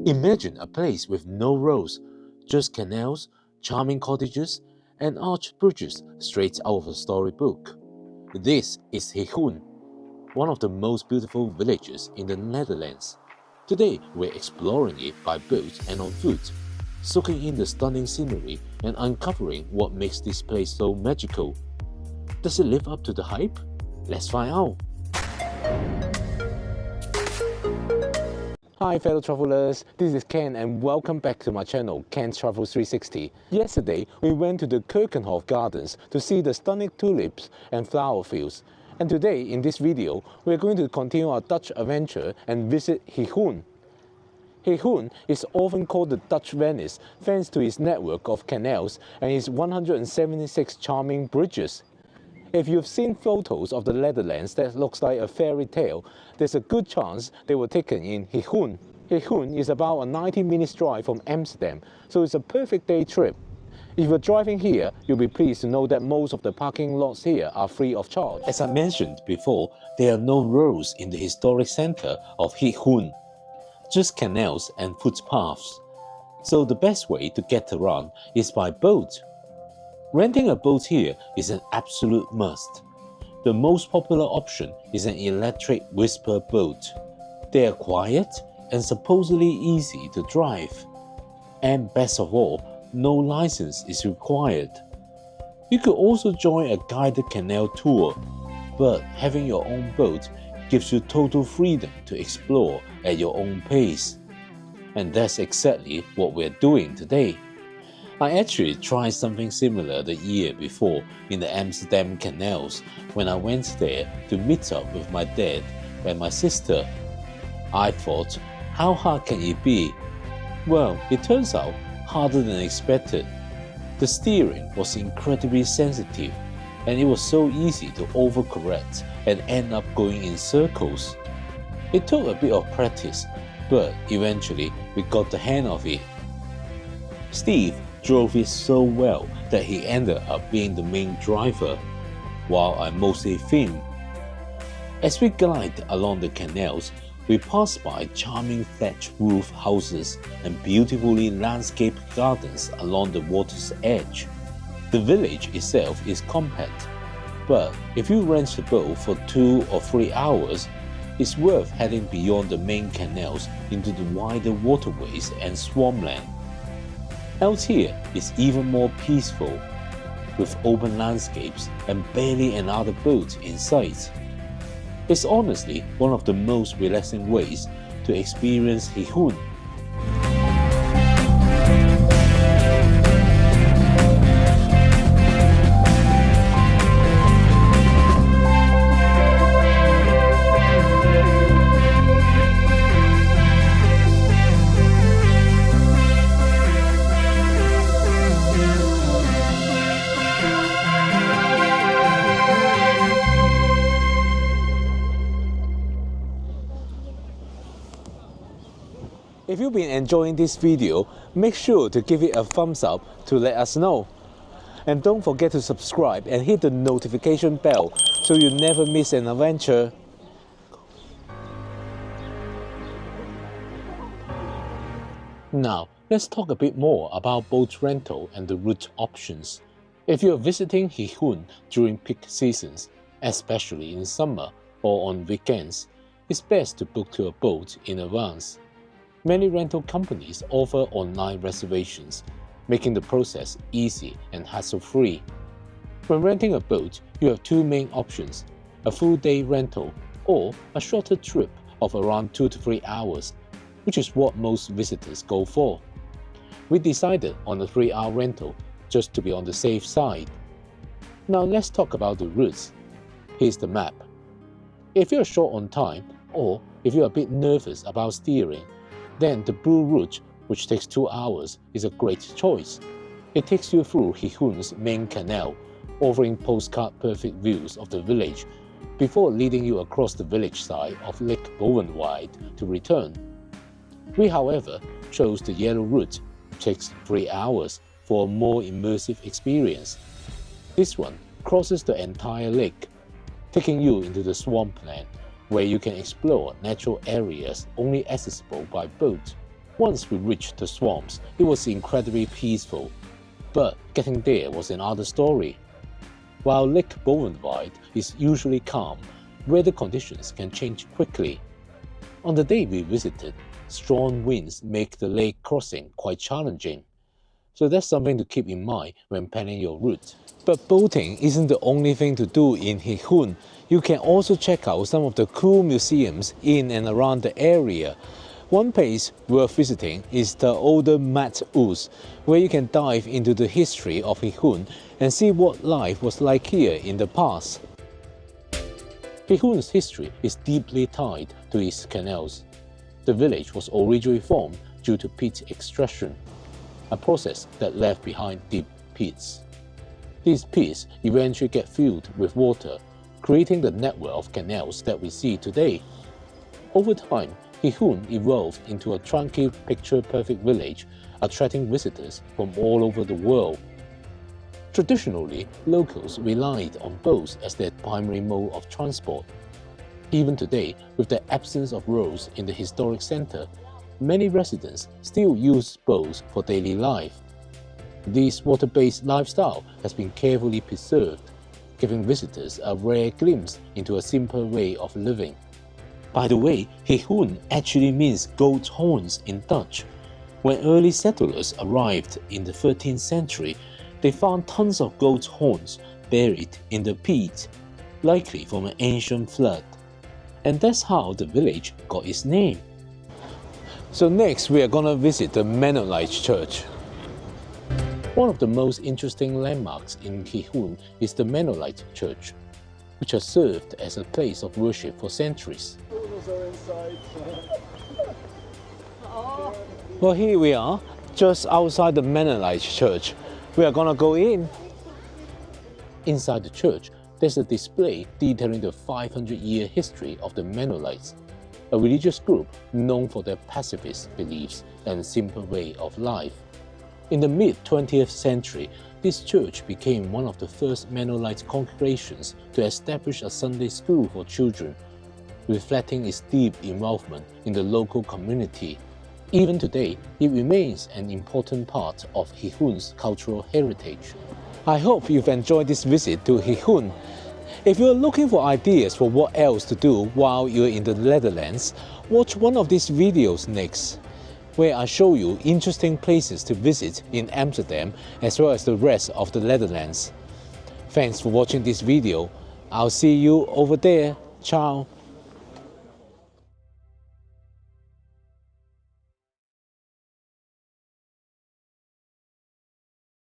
Imagine a place with no roads, just canals, charming cottages, and arched bridges straight out of a storybook. This is Gijón, one of the most beautiful villages in the Netherlands. Today, we're exploring it by boat and on foot, soaking in the stunning scenery and uncovering what makes this place so magical. Does it live up to the hype? Let's find out! Hi fellow travelers, this is Ken and welcome back to my channel, Ken's Travel 360. Yesterday, we went to the Keukenhof Gardens to see the stunning tulips and flower fields. And today, in this video, we're going to continue our Dutch adventure and visit Gijón. Gijón is often called the Dutch Venice thanks to its network of canals and its 176 charming bridges. If you've seen photos of the Netherlands that looks like a fairy tale, there's a good chance they were taken in Gijón. Gijón is about a 90-minute drive from Amsterdam, so it's a perfect day trip. If you're driving here, you'll be pleased to know that most of the parking lots here are free of charge. As I mentioned before, there are no roads in the historic center of Gijón, just canals and footpaths. So the best way to get around is by boat. Renting a boat here is an absolute must. The most popular option is an electric whisper boat. They are quiet and supposedly easy to drive. And best of all, no license is required. You could also join a guided canal tour, but having your own boat gives you total freedom to explore at your own pace. And that's exactly what we're doing today. I actually tried something similar the year before in the Amsterdam canals when I went there to meet up with my dad and my sister. I thought, how hard can it be? Well, it turns out harder than expected. The steering was incredibly sensitive and it was so easy to overcorrect and end up going in circles. It took a bit of practice, but eventually we got the hang of it. Steve drove it so well that he ended up being the main driver, while I mostly filmed. As we glide along the canals, we pass by charming thatched roof houses and beautifully landscaped gardens along the water's edge. The village itself is compact, but if you rent a boat for 2 or 3 hours, it's worth heading beyond the main canals into the wider waterways and swampland. Out here is even more peaceful, with open landscapes and barely another boat in sight. It's honestly one of the most relaxing ways to experience Gijón. If you've been enjoying this video, make sure to give it a thumbs up to let us know. And don't forget to subscribe and hit the notification bell so you never miss an adventure. Now, let's talk a bit more about boat rental and the route options. If you're visiting Gijón during peak seasons, especially in summer or on weekends, it's best to book to a boat in advance. Many rental companies offer online reservations, making the process easy and hassle-free. When renting a boat, you have 2 main options, a full-day rental or a shorter trip of around 2 to 3 hours, which is what most visitors go for. We decided on a 3-hour rental just to be on the safe side. Now let's talk about the routes. Here's the map. If you're short on time or if you're a bit nervous about steering, then the blue route, which takes 2 hours, is a great choice. It takes you through Gijón's main canal, offering postcard-perfect views of the village, before leading you across the village side of Lake Bovenweide to return. We, however, chose the yellow route, which takes 3 hours for a more immersive experience. This one crosses the entire lake, taking you into the swampland, where you can explore natural areas only accessible by boat. Once we reached the swamps, it was incredibly peaceful, but getting there was another story. While Lake Bovenwide is usually calm, weather conditions can change quickly. On the day we visited, strong winds make the lake crossing quite challenging. So that's something to keep in mind when planning your route. But boating isn't the only thing to do in Hee Hun. You can also check out some of the cool museums in and around the area. One place worth visiting is the older Mat Us, where you can dive into the history of Hee Hun and see what life was like here in the past. Hee Hun's history is deeply tied to its canals. The village was originally formed due to peat extraction, a process that left behind deep pits. These pits eventually get filled with water, creating the network of canals that we see today. Over time, Hee Hun evolved into a tranquil, picture-perfect village, attracting visitors from all over the world. Traditionally, locals relied on boats as their primary mode of transport. Even today, with the absence of roads in the historic center, many residents still use boats for daily life. This water-based lifestyle has been carefully preserved, giving visitors a rare glimpse into a simpler way of living. By the way, Hee Hun actually means goat horns in Dutch. When early settlers arrived in the 13th century, they found tons of goat horns buried in the peat, likely from an ancient flood. And that's how the village got its name. So next we are gonna visit the Mennonite Church. One of the most interesting landmarks in Hee Hun is the Mennonite Church, which has served as a place of worship for centuries. Well, here we are, just outside the Mennonite Church. We are gonna go in. Inside the church, there's a display detailing the 500-year history of the Mennonites, a religious group known for their pacifist beliefs and simple way of life. In the mid-20th century, this church became one of the first Mennonite congregations to establish a Sunday school for children, reflecting its deep involvement in the local community. Even today, it remains an important part of Hee Hun's cultural heritage. I hope you've enjoyed this visit to Hee Hun. If you're looking for ideas for what else to do while you're in the Netherlands, watch one of these videos next, where I show you interesting places to visit in Amsterdam as well as the rest of the Netherlands. Thanks for watching this video. I'll see you over there. Ciao.